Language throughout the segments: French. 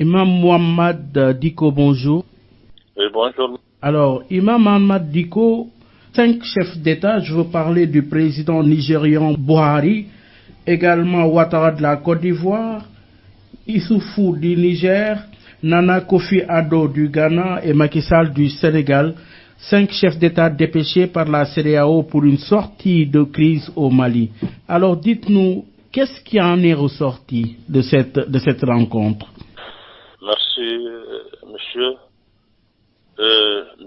Imam Mohamed Diko, bonjour. Oui, bonjour. Alors, Imam Mohamed Diko, 5 chefs d'État, je veux parler du président nigérian Buhari, également Ouattara de la Côte d'Ivoire, Issoufou du Niger, Nana Kofi Addo du Ghana et Macky Sall du Sénégal. 5 chefs d'État dépêchés par la CEDEAO pour une sortie de crise au Mali. Alors dites-nous, qu'est-ce qui en est ressorti de cette rencontre? Merci, monsieur.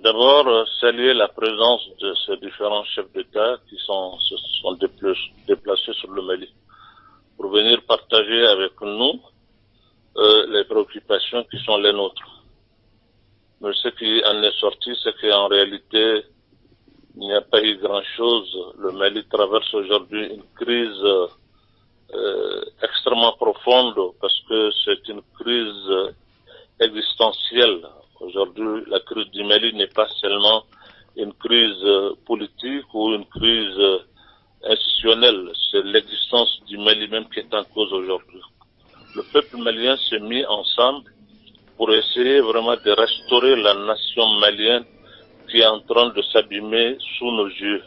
D'abord, saluer la présence de ces différents chefs d'État qui se sont déplacés sur le Mali pour venir partager avec nous les préoccupations qui sont les nôtres. Mais ce qui en est sorti, c'est qu'en réalité, il n'y a pas eu grand-chose. Le Mali traverse aujourd'hui une crise extrêmement profonde parce que c'est une crise existentielle. Aujourd'hui, la crise du Mali n'est pas seulement une crise politique ou une crise institutionnelle. C'est l'existence du Mali même qui est en cause aujourd'hui. Le peuple malien s'est mis ensemble pour essayer vraiment de restaurer la nation malienne qui est en train de s'abîmer sous nos yeux.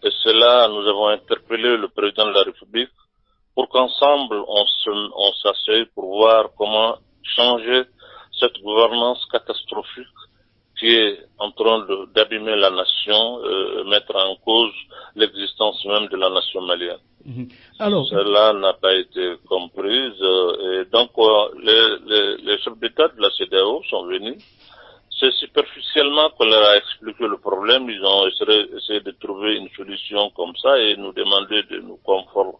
Et cela, nous avons interpellé le président de la République pour qu'ensemble on s'asseye pour voir comment changer cette gouvernance catastrophique qui est en train d'abîmer la nation, mettre en cause l'existence même de la nation malienne. Alors, cela n'a pas été comprise et donc les chefs d'État de la CEDEAO sont venus. C'est superficiellement qu'on leur a expliqué le problème. Ils ont essayé de trouver une solution comme ça et nous demander de nous conformer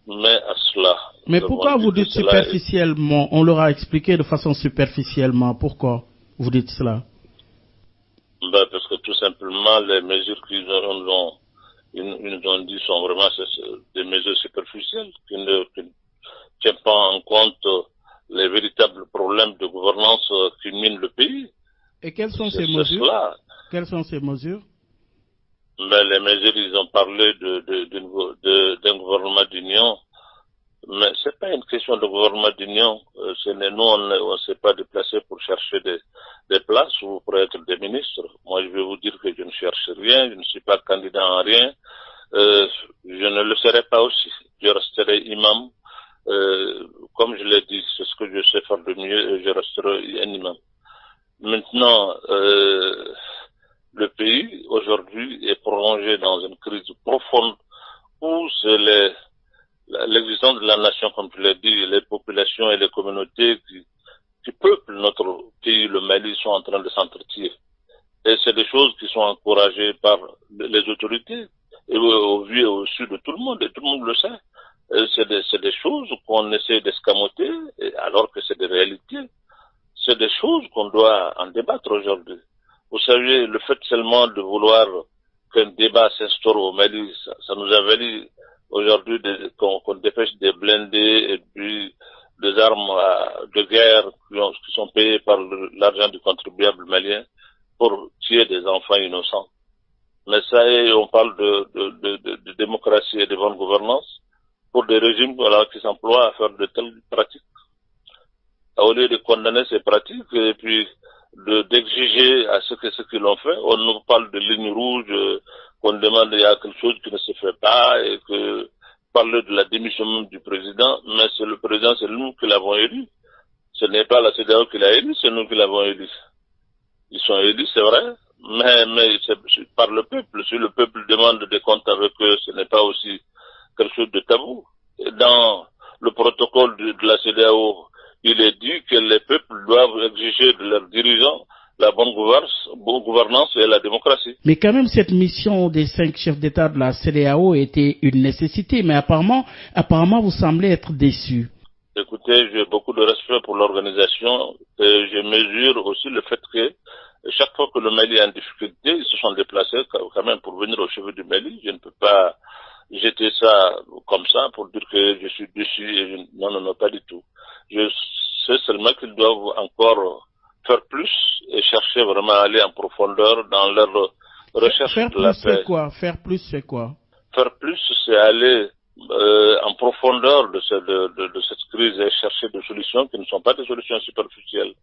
à cela. Mais pourquoi vous dites superficiellement? On leur a expliqué de façon superficiellement. Pourquoi vous dites cela? Parce que tout simplement, les mesures qu'ils nous ont dit sont vraiment des mesures superficielles qui ne tiennent pas en compte les véritables problèmes de gouvernance qui minent le pays. Et quelles sont ces mesures? Quelles sont ces mesures? Les mesures, ils ont parlé d'un gouvernement d'union. Mais c'est pas une question de gouvernement d'union. Nous, on ne s'est pas déplacé pour chercher des places ou pour être des ministres. Moi, je vais vous dire que je ne cherche rien, je ne suis pas candidat en rien. Je ne le serai pas aussi. Je resterai imam. Comme je l'ai dit, c'est ce que je sais faire de mieux et je resterai un imam. Maintenant, le pays, aujourd'hui, est prolongé dans une crise profonde où c'est l'existence de la nation, comme je l'ai dit, les populations et les communautés qui peuplent notre pays, le Mali, sont en train de s'entretuer. Et c'est des choses qui sont encouragées par les autorités, et au vu et au su de tout le monde, et tout le monde le sait. C'est des choses qu'on essaie d'escamoter, alors que c'est des réalités. C'est des choses qu'on doit en débattre aujourd'hui. Vous savez, le fait seulement de vouloir qu'un débat s'instaure au Mali, ça nous a valu aujourd'hui qu'on dépêche des blindés et puis des armes de guerre qui sont payées par l'argent du contribuable malien pour tuer des enfants innocents. Mais ça, on parle de démocratie et de bonne gouvernance pour des régimes qui s'emploient à faire de telles pratiques. Au lieu de condamner ces pratiques et puis d'exiger à ceux qui l'ont fait, on nous parle de lignes rouges, qu'on demande il y a quelque chose qui ne se fait pas et que parler de la démission même du président, mais c'est le président, c'est nous qui l'avons élu. Ce n'est pas la CEDEAO qui l'a élu, c'est nous qui l'avons élu. Ils sont élus, c'est vrai, mais c'est par le peuple. Si le peuple demande des comptes avec eux, ce n'est pas aussi quelque chose de tabou. Et dans le protocole de la CEDEAO, il est dit que les peuples doivent exiger de leurs dirigeants la bonne gouvernance et la démocratie. Mais quand même, cette mission des 5 chefs d'État de la CEDEAO était une nécessité, mais apparemment, vous semblez être déçus. Écoutez, j'ai beaucoup de respect pour l'organisation et je mesure aussi le fait que chaque fois que le Mali est en difficulté, ils se sont déplacés quand même pour venir au chevet du Mali. Je ne peux pas jeter ça comme ça pour dire que je suis déçu. Non, pas du tout. Je sais seulement qu'ils doivent encore faire plus et chercher vraiment à aller en profondeur dans leur recherche de la paix. Faire plus, c'est quoi? Faire plus, c'est aller en profondeur de cette crise et chercher des solutions qui ne sont pas des solutions superficielles.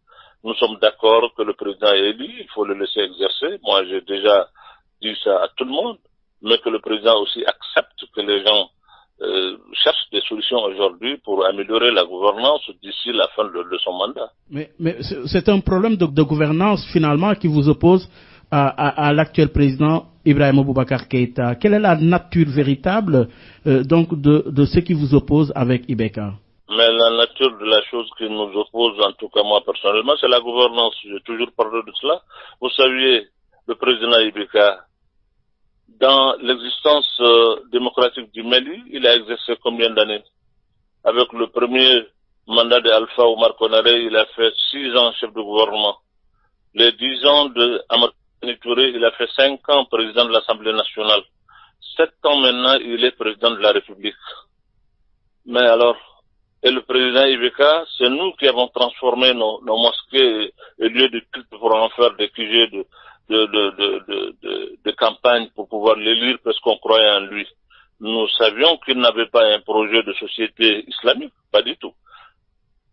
Nous sommes d'accord que le président est élu, il faut le laisser exercer. Moi, j'ai déjà dit ça à tout le monde, mais que le président aussi accepte que les gens cherchent des solutions aujourd'hui pour améliorer la gouvernance d'ici la fin de son mandat. Mais c'est un problème de gouvernance finalement qui vous oppose à l'actuel président Ibrahima Boubacar Keïta. Quelle est la nature véritable donc de ce qui vous oppose avec Ibeka? Mais la nature de la chose qui nous oppose, en tout cas moi personnellement, c'est la gouvernance. J'ai toujours parlé de cela. Vous saviez, le président Ibeka, dans l'existence démocratique du Mali, il a exercé combien d'années? Avec le premier mandat d'Alpha Oumar Konaré, il a fait 6 ans chef de gouvernement. Les 10 ans de Amadou Touré, il a fait 5 ans président de l'Assemblée nationale. 7 ans maintenant, il est président de la République. Mais alors, et le président Ibeka, c'est nous qui avons transformé nos mosquées et lieux de culte pour en faire des QG de campagne pour pouvoir l'élire parce qu'on croyait en lui. Nous savions qu'il n'avait pas un projet de société islamique, pas du tout,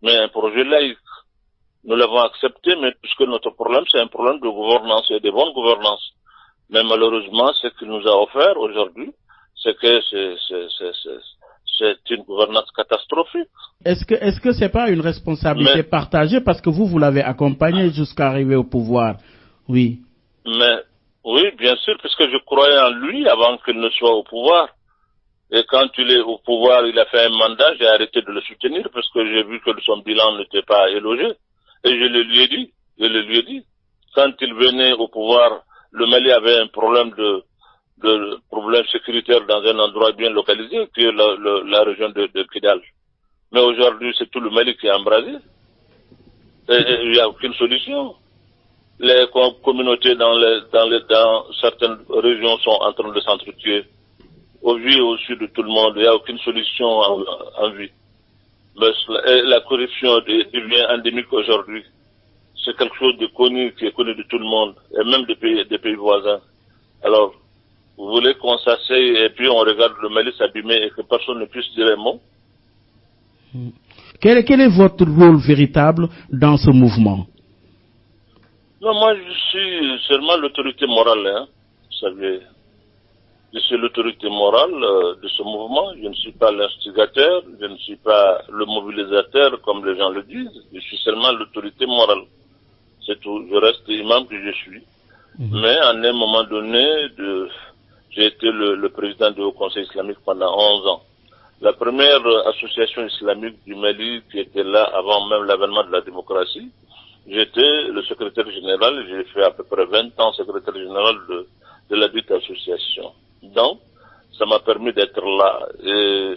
mais un projet laïque. Nous l'avons accepté, mais puisque notre problème, c'est un problème de gouvernance et de bonne gouvernance. Mais malheureusement, ce qu'il nous a offert aujourd'hui, c'est que c'est une gouvernance catastrophique. Est-ce que c'est pas une responsabilité partagée parce que vous l'avez accompagné jusqu'à arriver au pouvoir? Oui. Mais oui, bien sûr, puisque je croyais en lui avant qu'il ne soit au pouvoir. Et quand il est au pouvoir, il a fait un mandat, j'ai arrêté de le soutenir parce que j'ai vu que son bilan n'était pas élogieux. Et je le lui ai dit. Quand il venait au pouvoir, le Mali avait un problème de problème sécuritaire dans un endroit bien localisé, qui est la région de Kidal. Mais aujourd'hui, c'est tout le Mali qui est embrasé. Et il n'y a aucune solution. Les communautés dans certaines régions sont en train de s'entretuer. Au vu et au sud de tout le monde, il n'y a aucune solution en vue. Mais la corruption devient endémique aujourd'hui. C'est quelque chose de connu, qui est connu de tout le monde, et même des pays voisins. Alors, vous voulez qu'on s'asseye et puis on regarde le Mali s'abîmer et que personne ne puisse dire un mot? Quel est votre rôle véritable dans ce mouvement? Non, moi je suis seulement l'autorité morale, hein, vous savez. Je suis l'autorité morale de ce mouvement. Je ne suis pas l'instigateur, je ne suis pas le mobilisateur comme les gens le disent. Je suis seulement l'autorité morale. C'est tout. Je reste imam que je suis. Mais à un moment donné, j'ai été le président du Haut Conseil islamique pendant 11 ans. La première association islamique du Mali qui était là avant même l'avènement de la démocratie, j'étais le secrétaire général. J'ai fait à peu près 20 ans secrétaire général de la dite association. Donc, ça m'a permis d'être là et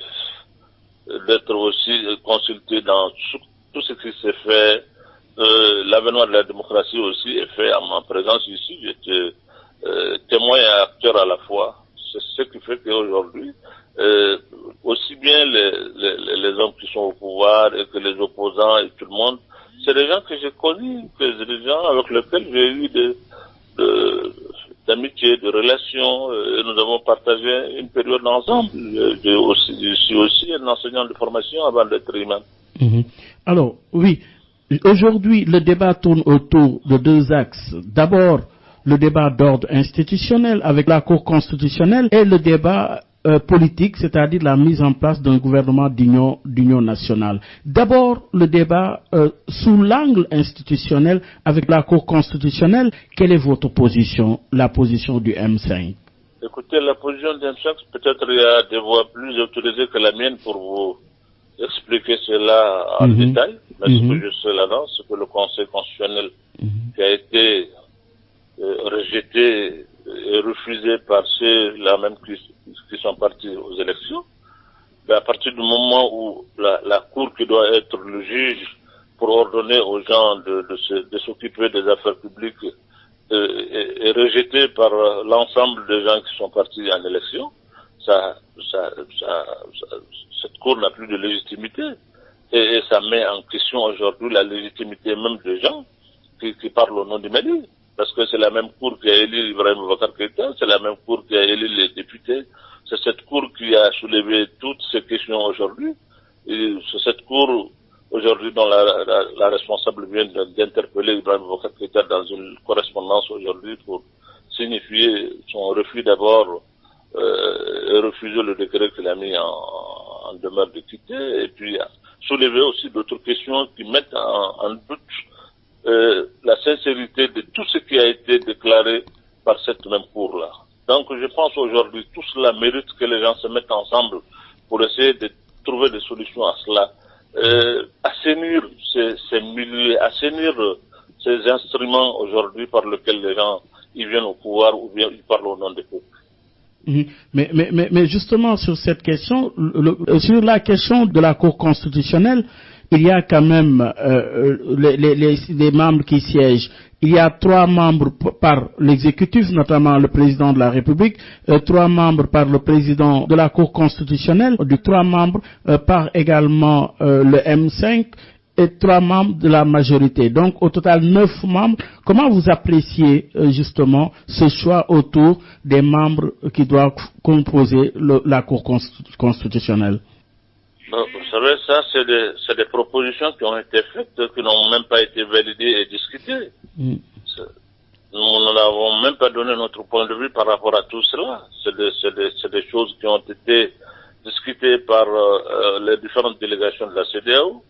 d'être aussi consulté dans tout ce qui s'est fait. L'avènement de la démocratie aussi est fait en ma présence ici. J'étais témoin et acteur à la fois. C'est ce qui fait qu'aujourd'hui, aussi bien les hommes qui sont au pouvoir et que les opposants et tout le monde, c'est des gens que j'ai connus, que des gens avec lesquels j'ai eu d'amitié, de relations, et nous avons partagé une période ensemble. Je suis aussi un enseignant de formation avant d'être imam. Alors, oui, aujourd'hui, le débat tourne autour de 2 axes. D'abord, le débat d'ordre institutionnel avec la Cour constitutionnelle et le débat politique, c'est-à-dire la mise en place d'un gouvernement d'union nationale. D'abord, le débat sous l'angle institutionnel avec la Cour constitutionnelle. Quelle est votre position, la position du M5? Écoutez, la position du M5, peut-être il y a des voix plus autorisées que la mienne pour vous expliquer cela en détail. Mais ce que je sais là-dedans, c'est que le Conseil constitutionnel qui a été rejeté et refusé par ceux-là même qui sont partis aux élections, mais à partir du moment où la Cour qui doit être le juge pour ordonner aux gens de s'occuper des affaires publiques est rejetée par l'ensemble des gens qui sont partis en élection, cette Cour n'a plus de légitimité. Et ça met en question aujourd'hui la légitimité même des gens qui parlent au nom du Mali. parce que c'est la même cour qui a élu Ibrahim Boubacar Keïta, c'est la même cour qui a élu les députés, c'est cette cour qui a soulevé toutes ces questions aujourd'hui, et c'est cette cour aujourd'hui dont la responsable vient d'interpeller Ibrahim Boubacar Keïta dans une correspondance aujourd'hui pour signifier son refus d'abord et refuser le décret qu'il a mis en demeure de quitter, et puis soulever aussi d'autres questions qui mettent en doute la sincérité de tout ce qui a été déclaré par cette même cour-là. Donc je pense aujourd'hui tout cela mérite que les gens se mettent ensemble pour essayer de trouver des solutions à cela. Assainir ces milieux, assainir ces instruments aujourd'hui par lesquels les gens ils viennent au pouvoir ou bien ils parlent au nom des peuples. Mais justement sur cette question, sur la question de la Cour constitutionnelle, il y a quand même les membres qui siègent. Il y a 3 membres par l'exécutif, notamment le président de la République, 3 membres par le président de la Cour constitutionnelle, 3 membres par également le M5 et 3 membres de la majorité. Donc au total 9 membres. Comment vous appréciez justement ce choix autour des membres qui doivent composer la Cour constitutionnelle? Vous savez, ça, c'est des propositions qui ont été faites, qui n'ont même pas été validées et discutées. Nous n'avons même pas donné notre point de vue par rapport à tout cela. C'est des choses qui ont été discutées par les différentes délégations de la CEDEAO,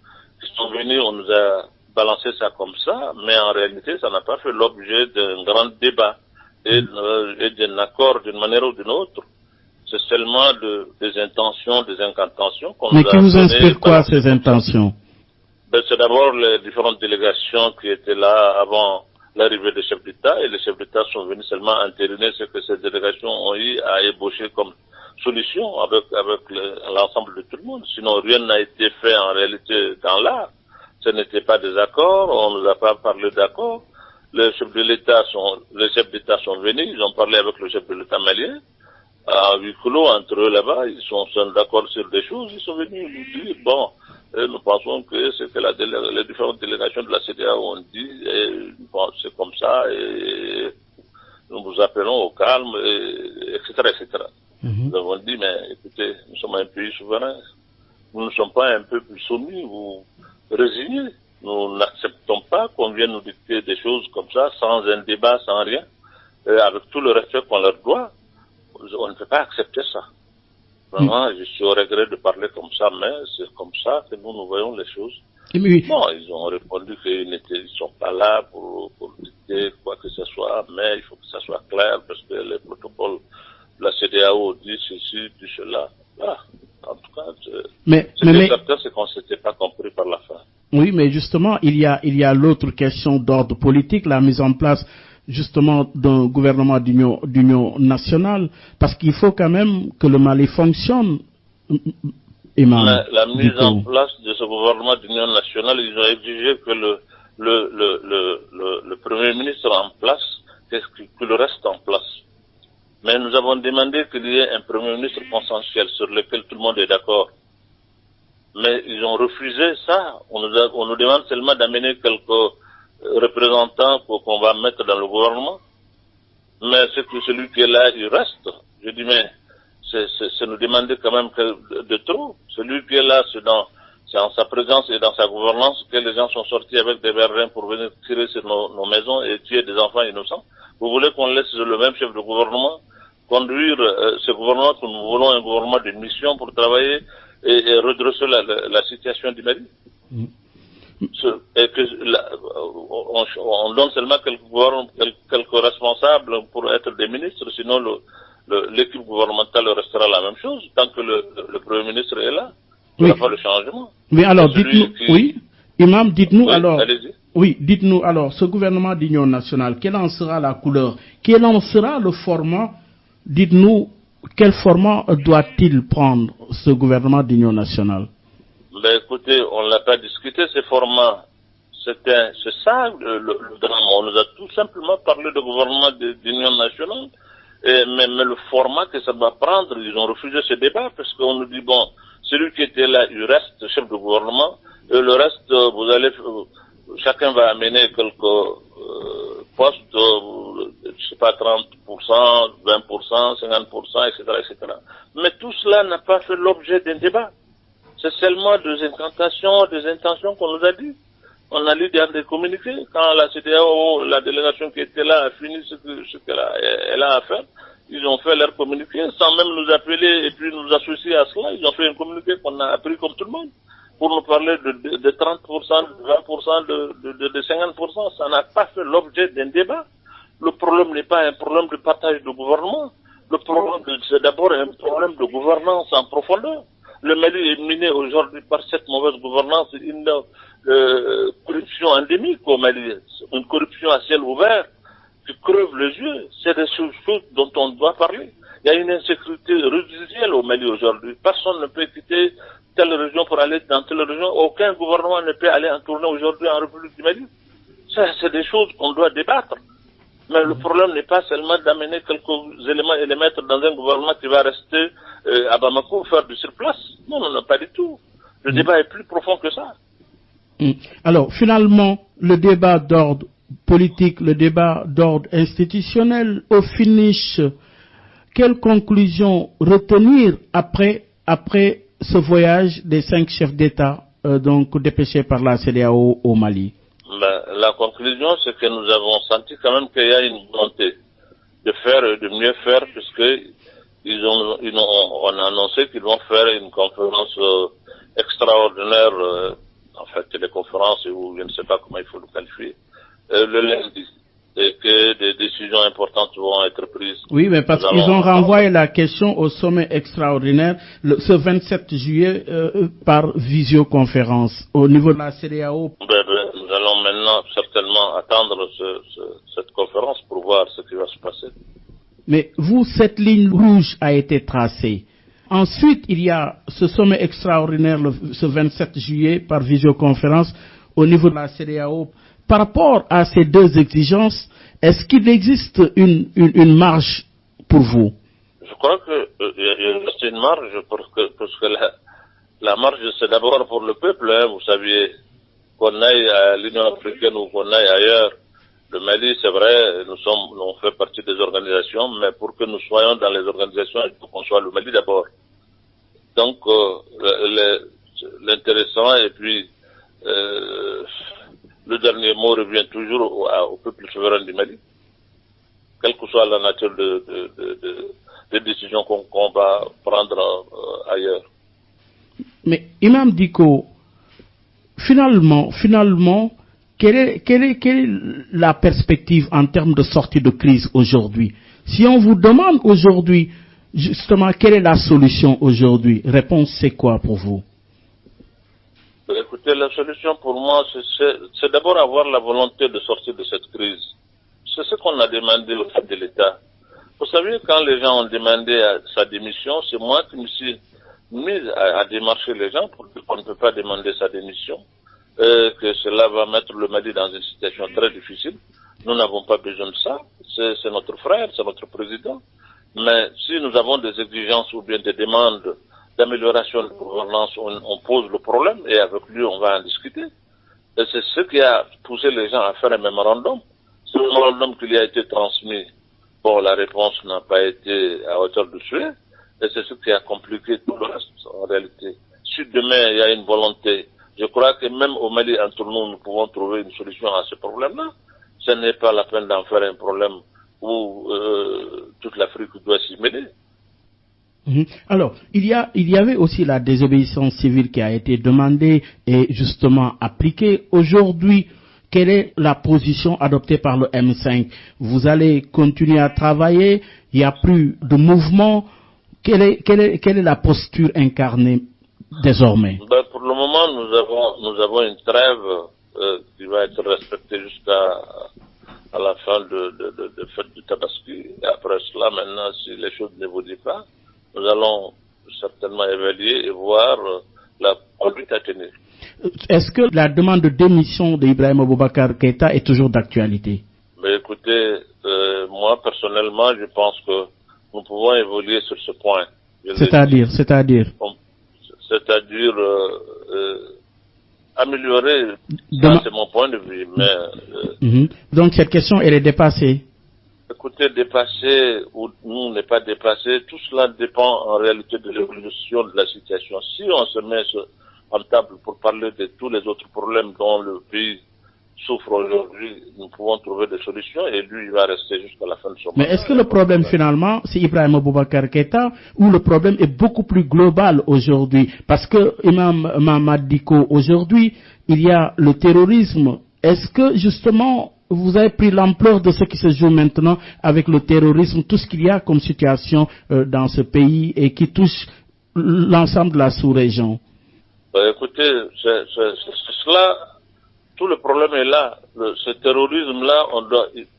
qui sont venues, on nous a balancé ça comme ça, mais en réalité, ça n'a pas fait l'objet d'un grand débat et d'un accord d'une manière ou d'une autre. C'est seulement des intentions, des incantations qu'on nous a données. Mais qui vous inspire quoi, ces intentions? C'est d'abord les différentes délégations qui étaient là avant l'arrivée des chefs d'État, et les chefs d'État sont venus seulement entériner ce que ces délégations ont eu à ébaucher comme solution avec l'ensemble de tout le monde. Sinon, rien n'a été fait en réalité dans l'art. Ce n'était pas des accords, on ne nous a pas parlé d'accords. Les chefs d'État sont venus, ils ont parlé avec le chef de l'État malien. À huis clos entre eux là-bas, ils sont d'accord sur des choses, ils sont venus nous dire, bon, nous pensons que c'est que les différentes délégations de la CEDEAO ont dit, et bon, c'est comme ça, et nous vous appelons au calme, etc., etc. Nous avons dit, mais écoutez, nous sommes un pays souverain, nous ne sommes pas un peuple soumis ou résigné. Nous n'acceptons pas qu'on vienne nous dicter des choses comme ça, sans un débat, sans rien, avec tout le respect qu'on leur doit. On ne peut pas accepter ça. Vraiment, je suis au regret de parler comme ça, mais c'est comme ça que nous voyons les choses. Oui. Bon, ils ont répondu qu'ils ne sont pas là pour dicter quoi que ce soit, mais il faut que ça soit clair parce que les protocoles de la CEDEAO disent ceci, disent cela. Voilà. En tout cas, certain, c'est qu'on ne s'était pas compris par la fin. Oui, mais justement, il y a l'autre question d'ordre politique, la mise en place justement d'un gouvernement d'union nationale, parce qu'il faut quand même que le Mali fonctionne. Mais la mise en place de ce gouvernement d'union nationale, ils ont exigé que le Premier ministre en place, que le reste en place. Mais nous avons demandé qu'il y ait un Premier ministre consensuel sur lequel tout le monde est d'accord. Mais ils ont refusé ça. On nous demande seulement d'amener quelques représentants qu'on va mettre dans le gouvernement. Mais c'est que celui qui est là, il reste. Je dis, mais c'est nous demander quand même de trop. Celui qui est là, c'est en sa présence et dans sa gouvernance que les gens sont sortis avec des verrins pour venir tirer sur nos maisons et tuer des enfants innocents. Vous voulez qu'on laisse le même chef de gouvernement conduire ce gouvernement, que nous voulons un gouvernement de mission pour travailler et redresser la situation du Mali? Et que on donne seulement quelques responsables pour être des ministres, sinon l'équipe gouvernementale restera la même chose tant que le Premier ministre est là. Il n'y a pas de changement. Mais alors, dites-nous, oui, Imam, dites-nous alors. Allez-y. Oui, dites-nous alors, ce gouvernement d'union nationale, quelle en sera la couleur? Quel en sera le format? Dites-nous, quel format doit-il prendre ce gouvernement d'union nationale? Ben écoutez, on ne l'a pas discuté, ces formats. C'est ça le drame. On nous a tout simplement parlé de gouvernement d'union nationale. Mais le format que ça va prendre, ils ont refusé ce débat parce qu'on nous dit, bon, celui qui était là, il reste chef de gouvernement, et le reste, chacun va amener poste, je sais pas, 30%, 20%, 50%, etc., etc. Mais tout cela n'a pas fait l'objet d'un débat. C'est seulement des incantations, des intentions qu'on nous a dit. On a lu des communiqués. Quand la CEDEAO, la délégation qui était là, a fini ce qu'elle a à faire, ils ont fait leur communiqué sans même nous appeler et puis nous associer à cela. Ils ont fait un communiqué qu'on a appris comme tout le monde pour nous parler de 30%, de 20%, de 50%. Ça n'a pas fait l'objet d'un débat. Le problème n'est pas un problème de partage de gouvernement. Le problème, c'est d'abord un problème de gouvernance en profondeur. Le Mali est miné aujourd'hui par cette mauvaise gouvernance, une corruption endémique au Mali, une corruption à ciel ouvert qui crève les yeux. C'est des choses dont on doit parler. Il y a une insécurité résiduelle au Mali aujourd'hui. Personne ne peut quitter telle région pour aller dans telle région. Aucun gouvernement ne peut aller en tournée aujourd'hui en République du Mali. Ça, c'est des choses qu'on doit débattre. Mais le problème n'est pas seulement d'amener quelques éléments et les mettre dans un gouvernement qui va rester à Bamako faire du surplace. Non, non, non, pas du tout. Le débat est plus profond que ça. Alors, finalement, le débat d'ordre politique, le débat d'ordre institutionnel, au finish, quelle conclusion retenir après ce voyage des 5 chefs d'État donc dépêchés par la CEDEAO au Mali? La conclusion, c'est que nous avons senti quand même qu'il y a une volonté de faire et de mieux faire, puisque on a annoncé qu'ils vont faire une conférence extraordinaire, en fait téléconférence, ou je ne sais pas comment il faut le qualifier, le lundi, et que des décisions importantes vont être prises. Oui, mais parce qu'ils ont renvoyé la question au sommet extraordinaire ce 27 juillet par visioconférence au niveau de la CEDEAO. Nous allons maintenant certainement attendre cette conférence pour voir ce qui va se passer. Mais vous, cette ligne rouge a été tracée. Ensuite, il y a ce sommet extraordinaire ce 27 juillet par visioconférence au niveau de la CEDEAO. Par rapport à ces deux exigences, est-ce qu'il existe une marge pour vous? Je crois qu'il reste une marge parce que la marge, c'est d'abord pour le peuple. Hein, vous saviez, qu'on aille à l'Union africaine ou qu'on aille ailleurs, le Mali, c'est vrai, on fait partie des organisations, mais pour que nous soyons dans les organisations, il faut qu'on soit le Mali d'abord. Donc, l'intéressant, et puis, le dernier mot revient toujours au peuple souverain du Mali, quelle que soit la nature des décisions qu'on va prendre ailleurs. Mais Imam Dicko, finalement, quelle est la perspective en termes de sortie de crise aujourd'hui? Si on vous demande aujourd'hui, justement, quelle est la solution aujourd'hui? Réponse, c'est quoi pour vous? Écoutez, la solution pour moi, c'est d'abord avoir la volonté de sortir de cette crise. C'est ce qu'on a demandé au chef de l'État. Vous savez, quand les gens ont demandé sa démission, c'est moi qui me suis mis à démarcher les gens pour dire qu'on ne peut pas demander sa démission, que cela va mettre le Mali dans une situation très difficile. Nous n'avons pas besoin de ça. C'est notre frère, c'est notre président. Mais si nous avons des exigences ou bien des demandes d'amélioration de gouvernance, on pose le problème et avec lui, on va en discuter. Et c'est ce qui a poussé les gens à faire un mémorandum. Ce mémorandum qui lui a été transmis, bon, la réponse n'a pas été à hauteur de souhait. Et c'est ce qui a compliqué tout le reste, en réalité. Si demain, il y a une volonté, je crois que même au Mali, entre nous pouvons trouver une solution à ce problème-là. Ce n'est pas la peine d'en faire un problème où toute l'Afrique doit s'y mêler. Alors, il y avait aussi la désobéissance civile qui a été demandée et justement appliquée. Aujourd'hui, quelle est la position adoptée par le M5? Vous allez continuer à travailler? Il n'y a plus de mouvement? Quelle est la posture incarnée désormais? Pour le moment, nous avons une trêve qui va être respectée jusqu'à la fin de fête du Tabaski. Et après cela, maintenant, si les choses n'évoluent pas, nous allons certainement évaluer et voir la conduite à tenir. Est-ce que la demande de démission d'Ibrahima Boubacar Keïta est toujours d'actualité? Mais écoutez, moi personnellement, je pense que nous pouvons évoluer sur ce point. C'est-à-dire améliorer. C'est mon point de vue. Mais, donc cette question, elle est dépassée. Écoutez, dépassée ou nous n'est pas dépassée, tout cela dépend en réalité de l'évolution de la situation. Si on se met en table pour parler de tous les autres problèmes dont le pays souffre aujourd'hui, nous pouvons trouver des solutions et lui, il va rester jusqu'à la fin de son mandat. Mais est-ce que le problème finalement, c'est Ibrahima Boubacar Keïta ou le problème est beaucoup plus global aujourd'hui? Parce que Imam Mamad Dicko, aujourd'hui, il y a le terrorisme. Est-ce que justement, vous avez pris l'ampleur de ce qui se joue maintenant avec le terrorisme, tout ce qu'il y a comme situation dans ce pays et qui touche l'ensemble de la sous-région? Écoutez, c'est cela, tout le problème est là. Ce terrorisme-là,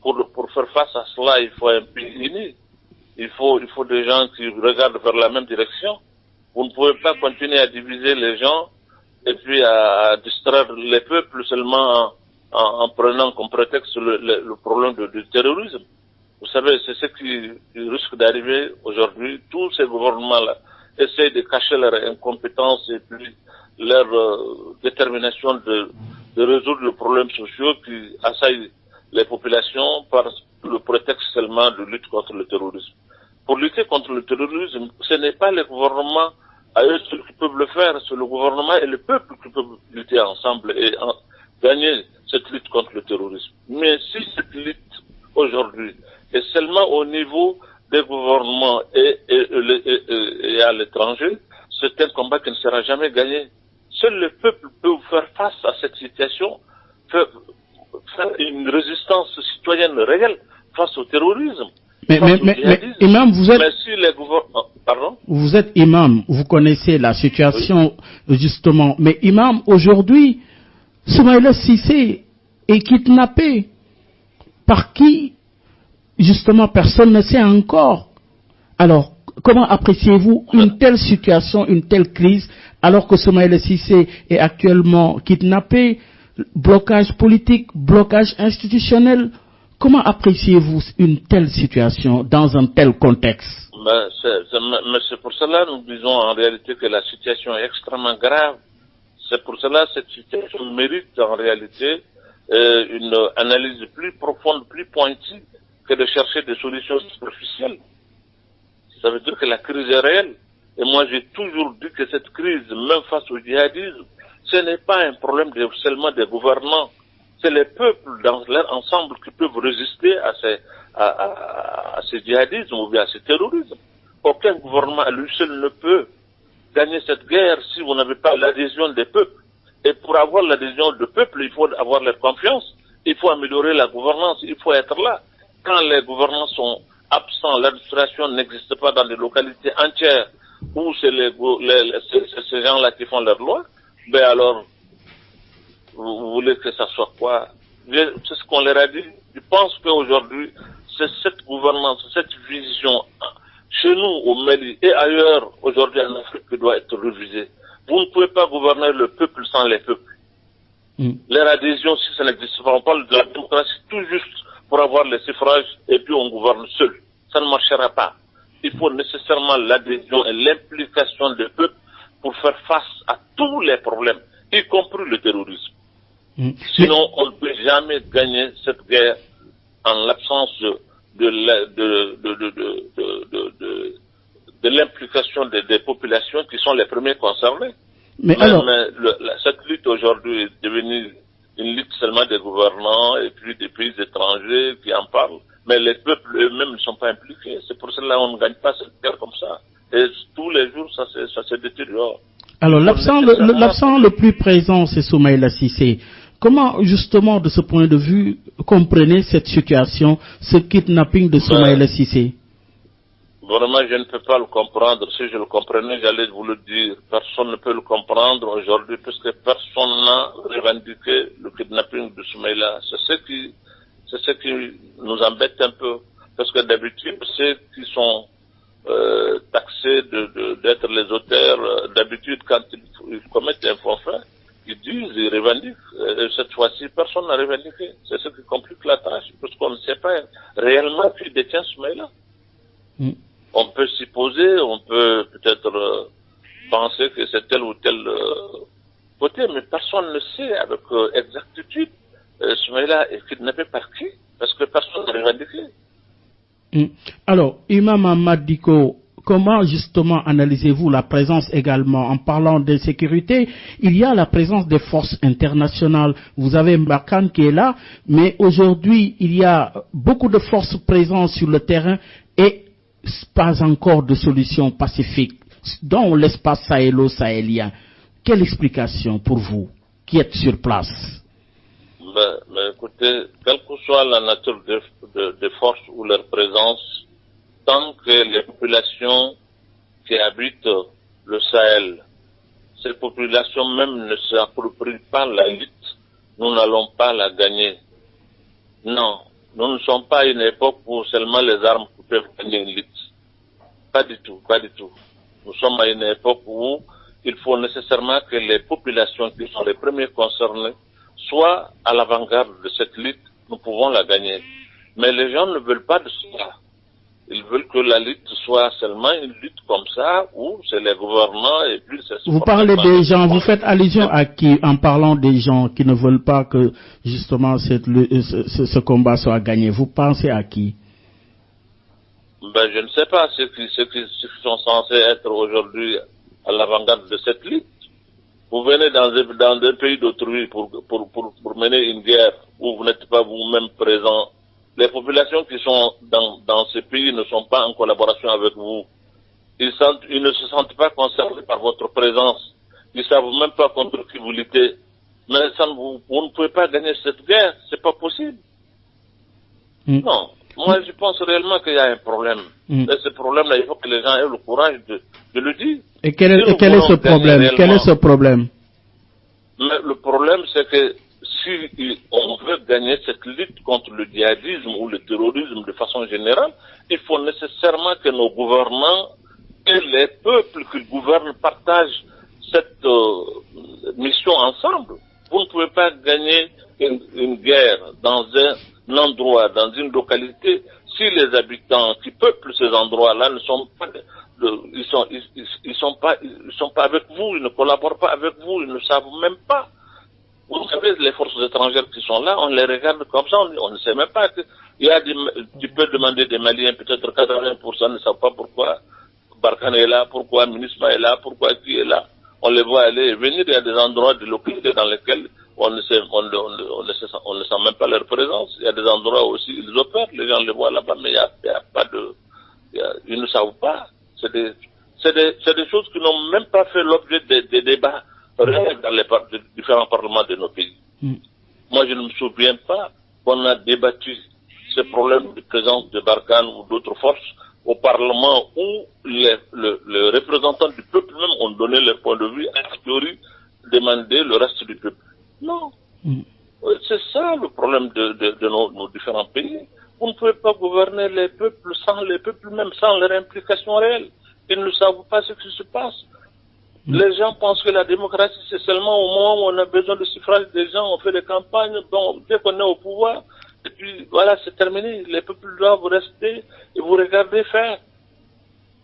pour faire face à cela, il faut un pays uni. Il faut des gens qui regardent vers la même direction. Vous ne pouvez pas continuer à diviser les gens et puis à distraire les peuples seulement en prenant comme prétexte le problème du terrorisme. Vous savez, c'est ce qui risque d'arriver aujourd'hui. Tous ces gouvernements-là essayent de cacher leur incompétence et puis leur détermination de résoudre les problèmes sociaux qui assaillent les populations par le prétexte seulement de lutte contre le terrorisme. Pour lutter contre le terrorisme, ce n'est pas les gouvernements à eux qui peuvent le faire, c'est le gouvernement et le peuple qui peuvent lutter ensemble et gagner cette lutte contre le terrorisme. Mais si cette lutte aujourd'hui est seulement au niveau des gouvernements et à l'étranger, c'est un combat qui ne sera jamais gagné. Seul le peuple peut faire face à cette situation, faire une résistance citoyenne réelle face au terrorisme. Mais imam, vous êtes, si les pardon? Vous êtes imam, vous connaissez la situation, oui, justement. Mais imam, aujourd'hui, Soumaïla Cissé est kidnappé. Par qui? Justement, personne ne sait encore. Alors, comment appréciez-vous une telle situation, une telle crise, alors que Soumaïla Cissé est actuellement kidnappé, blocage politique, blocage institutionnel? Comment appréciez-vous une telle situation dans un tel contexte? Mais c'est pour cela que nous disons en réalité que la situation est extrêmement grave. C'est pour cela que cette situation mérite en réalité une analyse plus profonde, plus pointue que de chercher des solutions superficielles. Ça veut dire que la crise est réelle. Et moi j'ai toujours dit que cette crise, même face au djihadisme, ce n'est pas un problème seulement des gouvernants. C'est les peuples dans leur ensemble qui peuvent résister à ce djihadisme ou bien à ce terrorisme. Aucun gouvernement à lui seul ne peut gagner cette guerre si vous n'avez pas l'adhésion des peuples. Et pour avoir l'adhésion du peuple, il faut avoir leur confiance, il faut améliorer la gouvernance, il faut être là. Quand les gouvernants sont absents, l'administration n'existe pas dans des localités entières où c'est ces gens-là qui font leurs lois, ben alors, vous voulez que ça soit quoi? C'est ce qu'on leur a dit. Je pense qu'aujourd'hui, c'est cette gouvernance, cette vision, chez nous, au Mali et ailleurs, aujourd'hui en Afrique, qui doit être révisée. Vous ne pouvez pas gouverner le peuple sans les peuples. Leur adhésion, si ça n'existe pas, on parle de la démocratie tout juste pour avoir les suffrages et puis on gouverne seul. Ça ne marchera pas. Il faut nécessairement l'adhésion et l'implication des peuples pour faire face à tous les problèmes, y compris le terrorisme. Sinon, on ne peut jamais gagner cette guerre en l'absence de l'implication des populations qui sont les premiers concernés. Mais cette lutte aujourd'hui est devenue une lutte seulement des gouvernants et puis des pays étrangers qui en parlent. Mais les peuples eux-mêmes ne sont pas impliqués. C'est pour cela qu'on ne gagne pas cette guerre comme ça. Et tous les jours, ça se détériore. Alors, l'absent le plus présent, c'est Soumaïla Cissé. Comment, justement, de ce point de vue, comprenez cette situation, ce kidnapping de Soumaïla Cissé? Vraiment, je ne peux pas le comprendre. Si je le comprenais, j'allais vous le dire. Personne ne peut le comprendre aujourd'hui, puisque personne n'a revendiqué le kidnapping de Soumaïla. C'est ce qui nous embête un peu. Parce que d'habitude, ceux qui sont taxés d'être les auteurs, d'habitude, quand ils commettent un forfait, ils disent, ils revendiquent. Cette fois-ci, personne n'a revendiqué. C'est ce qui complique la tâche, parce qu'on ne sait pas réellement qui détient Soumaïla. On peut s'y poser, on peut peut-être penser que c'est tel ou tel côté, mais personne ne sait avec exactitude Soumaïla est kidnappé par qui, parce que personne n'a revendiqué. Alors, Imam Ahmad Diko, comment justement analysez-vous la présence également, en parlant d'insécurité, il y a la présence des forces internationales. Vous avez Barkhane qui est là, mais aujourd'hui, il y a beaucoup de forces présentes sur le terrain et pas encore de solution pacifique dans l'espace sahélo-sahélien. Quelle explication pour vous qui êtes sur place? Mais écoutez, quelle que soit la nature des forces ou leur présence, tant que les populations qui habitent le Sahel, ces populations même ne s'approprient pas la lutte, nous n'allons pas la gagner. Non, nous ne sommes pas à une époque où seulement les armes peuvent gagner une lutte. Pas du tout, pas du tout. Nous sommes à une époque où il faut nécessairement que les populations qui sont les premiers concernés soient à l'avant-garde de cette lutte, nous pouvons la gagner. Mais les gens ne veulent pas de cela. Ils veulent que la lutte soit seulement une lutte comme ça, où c'est les gouvernants et puis c'est... Vous parlez des gens, vous faites allusion à qui en parlant des gens qui ne veulent pas que justement ce combat soit gagné? Vous pensez à qui? Ben, je ne sais pas, ceux qui sont censés être aujourd'hui à l'avant-garde de cette lutte. Vous venez dans des pays d'autrui pour mener une guerre où vous n'êtes pas vous-même présent. Les populations qui sont dans ces pays ne sont pas en collaboration avec vous. Ils ne se sentent pas concernés par votre présence. Ils ne savent même pas contre qui vous luttez. Mais vous ne pouvez pas gagner cette guerre. C'est pas possible. Non. Moi, je pense réellement qu'il y a un problème. Et ce problème-là, il faut que les gens aient le courage de le dire. Et quel est ce problème? Quel est ce problème? Mais le problème, c'est que si on veut gagner cette lutte contre le djihadisme ou le terrorisme de façon générale, il faut nécessairement que nos gouvernants et les peuples qui gouvernent partagent cette mission ensemble. Vous ne pouvez pas gagner une guerre dans un endroit, dans une localité, si les habitants qui peuplent ces endroits-là ne sont pas, ils sont pas avec vous, ils ne collaborent pas avec vous, ils ne savent même pas. Vous savez, les forces étrangères qui sont là, on les regarde comme ça, on ne sait même pas que tu peux demander des Maliens, peut-être 80% ne savent pas pourquoi Barkhane est là, pourquoi MINUSMA est là, pourquoi qui est là. On les voit aller et venir, il y a des endroits, des localités dans lesquels on ne sent même pas leur présence. Il y a des endroits aussi, ils opèrent, les gens les voient là-bas, mais il n'y a pas de... ils ne savent pas. C'est des choses qui n'ont même pas fait l'objet des débats réels dans les différents parlements de nos pays. Moi, je ne me souviens pas qu'on a débattu ces problèmes de présence de Barkhane ou d'autres forces au Parlement où les représentants du peuple même ont donné leur point de vue, a priori demandé le reste du peuple. Non. C'est ça le problème de nos différents pays. Vous ne pouvez pas gouverner les peuples sans les peuples, même sans leur implication réelle. Ils ne savent pas ce qui se passe. Les gens pensent que la démocratie, c'est seulement au moment où on a besoin de suffrage des gens, on fait des campagnes, bon, dès qu'on est au pouvoir, et puis voilà, c'est terminé. Les peuples doivent rester et vous regarder faire.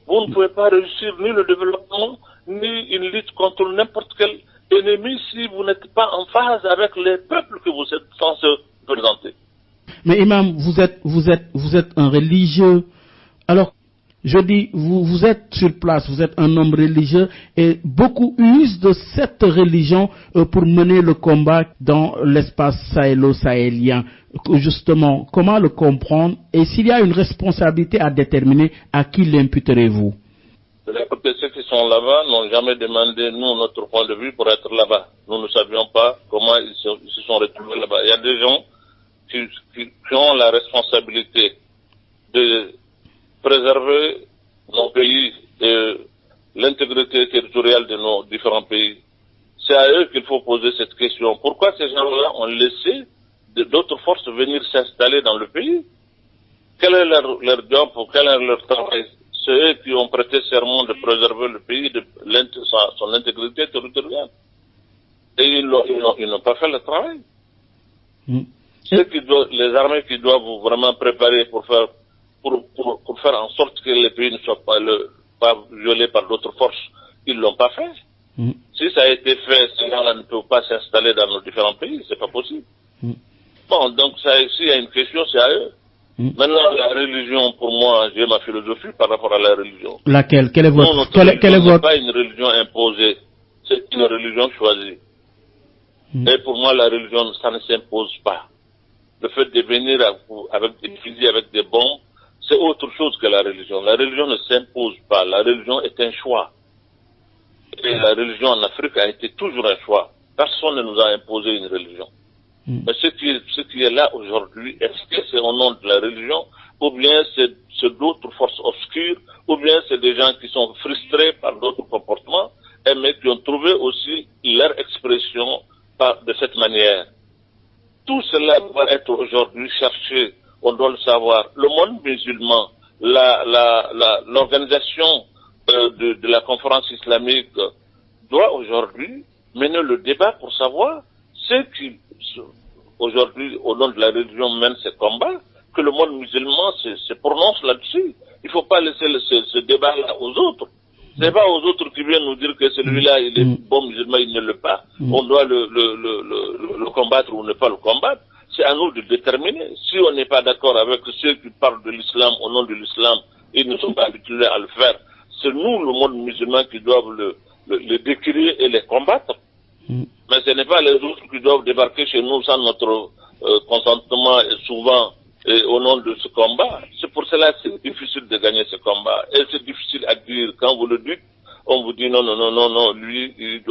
Vous ne pouvez pas réussir ni le développement, ni une lutte contre n'importe quel ennemi si vous n'êtes pas en phase avec les peuples que vous êtes censés présenter. Mais Imam, vous êtes un religieux. Alors, je dis, vous êtes sur place, vous êtes un homme religieux et beaucoup usent de cette religion pour mener le combat dans l'espace sahélo-sahélien. Justement, comment le comprendre et s'il y a une responsabilité à déterminer, à qui l'imputerez-vous? Ceux qui sont là-bas n'ont jamais demandé, nous, notre point de vue pour être là-bas. Nous ne savions pas comment ils se sont retrouvés là-bas. Il y a des gens qui ont la responsabilité de préserver nos pays et l'intégrité territoriale de nos différents pays. C'est à eux qu'il faut poser cette question. Pourquoi ces gens-là ont laissé d'autres forces venir s'installer dans le pays? Quel est leur job, quel est leur travail? C'est eux qui ont prêté serment de préserver le pays, son intégrité territoriale. Et ils n'ont pas fait le travail. Les armées qui doivent vraiment préparer pour faire en sorte que les pays ne soient pas violés par d'autres forces, ils ne l'ont pas fait. Si ça a été fait, ces gens-là ne peuvent pas s'installer dans nos différents pays, c'est pas possible. Bon, donc s'il y a une question, c'est à eux. Maintenant, la religion, pour moi, j'ai ma philosophie par rapport à la religion. Laquelle? Quelle est votre... Non, notre religion n'est pas une religion imposée, c'est une religion choisie. Et pour moi, la religion, ça ne s'impose pas. Le fait de venir avec des fusils, avec des bombes, c'est autre chose que la religion. La religion ne s'impose pas. La religion est un choix. Et la religion en Afrique a été toujours un choix. Personne ne nous a imposé une religion. Mais ce qui est là aujourd'hui, est-ce que c'est au nom de la religion, ou bien c'est d'autres forces obscures, ou bien c'est des gens qui sont frustrés par d'autres comportements, mais qui ont trouvé aussi leur expression de cette manière. Tout cela doit être aujourd'hui cherché, on doit le savoir. Le monde musulman, l'organisation de la conférence islamique doit aujourd'hui mener le débat pour savoir ce qui, aujourd'hui, au nom de la religion, mène ces combats, que le monde musulman se prononce là-dessus. Il ne faut pas laisser ce débat-là aux autres. Ce n'est pas aux autres qui viennent nous dire que celui-là, il est bon musulman, il ne l'est pas. On doit le combattre ou ne pas le combattre. C'est à nous de déterminer. Si on n'est pas d'accord avec ceux qui parlent de l'islam au nom de l'islam, ils ne sont pas habitués à le faire. C'est nous, le monde musulman, qui doivent le décrire et les combattre. Mais ce n'est pas les autres qui doivent débarquer chez nous sans notre consentement et souvent au nom de ce combat. C'est pour cela que c'est difficile de gagner ce combat. Et c'est difficile à dire. Quand vous le dites, on vous dit non, lui, il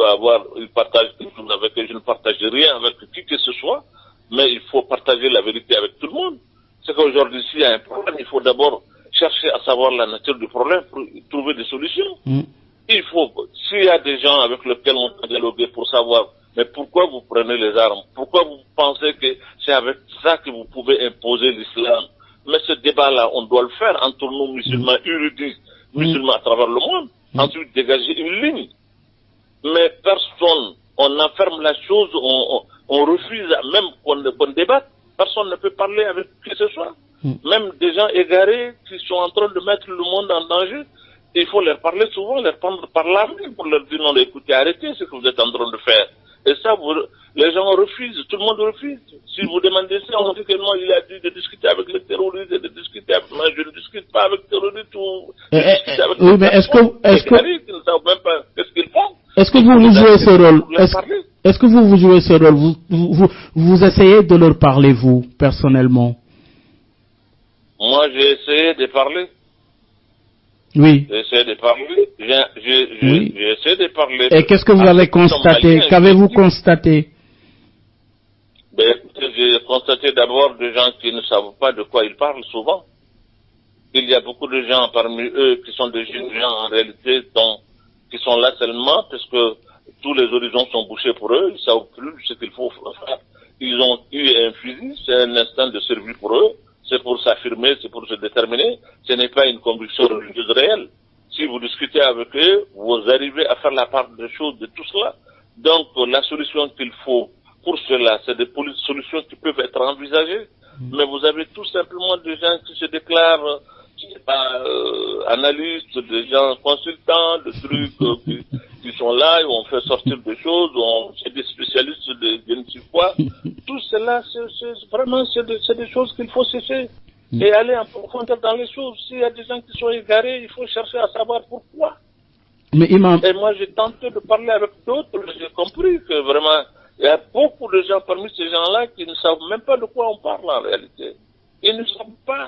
partage quelque chose avec eux. Je ne partage rien avec qui que ce soit, mais il faut partager la vérité avec tout le monde. C'est qu'aujourd'hui, s'il y a un problème, il faut d'abord chercher à savoir la nature du problème pour trouver des solutions. Il faut, s'il y a des gens avec lesquels on peut dialoguer pour savoir, mais pourquoi vous prenez les armes? Pourquoi vous pensez que c'est avec ça que vous pouvez imposer l'islam? Mais ce débat-là, on doit le faire entre nous musulmans érudits, musulmans à travers le monde. Ensuite, dégager une ligne. Mais personne, on enferme la chose, on refuse même qu'on débatte. Personne ne peut parler avec qui que ce soit. Même des gens égarés qui sont en train de mettre le monde en danger. Il faut leur parler souvent, leur prendre par la main pour leur dire non, écoutez, arrêtez ce que vous êtes en train de faire. Et ça, les gens refusent, tout le monde refuse. Si vous demandez ça, on dit que non, il a dit de discuter avec les terroristes, de discuter avec moi, je ne discute pas avec les terroristes ou discuter avec oui, mais est-ce que ils ne savent même pas qu'est-ce qu'ils font. Est-ce que vous jouez ce rôle? Est-ce que vous jouez ce rôle? Vous essayez de leur parler, vous, personnellement? Moi, j'ai essayé de parler. Oui. J'ai essayé de parler. J'ai essayé de parler. Et qu'est-ce que vous avez constaté? Qu'avez-vous constaté? Ben, écoutez, j'ai constaté d'abord des gens qui ne savent pas de quoi ils parlent souvent. Il y a beaucoup de gens parmi eux qui sont des jeunes gens en réalité qui sont là seulement parce que tous les horizons sont bouchés pour eux. Ils ne savent plus ce qu'il faut faire. Ils ont eu un fusil, c'est un instinct de survie pour eux. C'est pour s'affirmer, c'est pour se déterminer. Ce n'est pas une conviction religieuse réelle. Si vous discutez avec eux, vous arrivez à faire la part des choses de tout cela. Donc, la solution qu'il faut pour cela, c'est des solutions qui peuvent être envisagées. Mais vous avez tout simplement des gens qui se déclarent, je sais pas, analystes, des gens consultants, des trucs qui sont là, et on fait sortir des choses, c'est des spécialistes de je ne sais quoi. Tout cela, c'est des choses qu'il faut cesser et aller en profondeur dans les choses. S'il y a des gens qui sont égarés, il faut chercher à savoir pourquoi. Mais Imam... Et moi, j'ai tenté de parler avec d'autres, j'ai compris que vraiment, il y a beaucoup de gens parmi ces gens-là qui ne savent même pas de quoi on parle en réalité. Ils ne savent pas,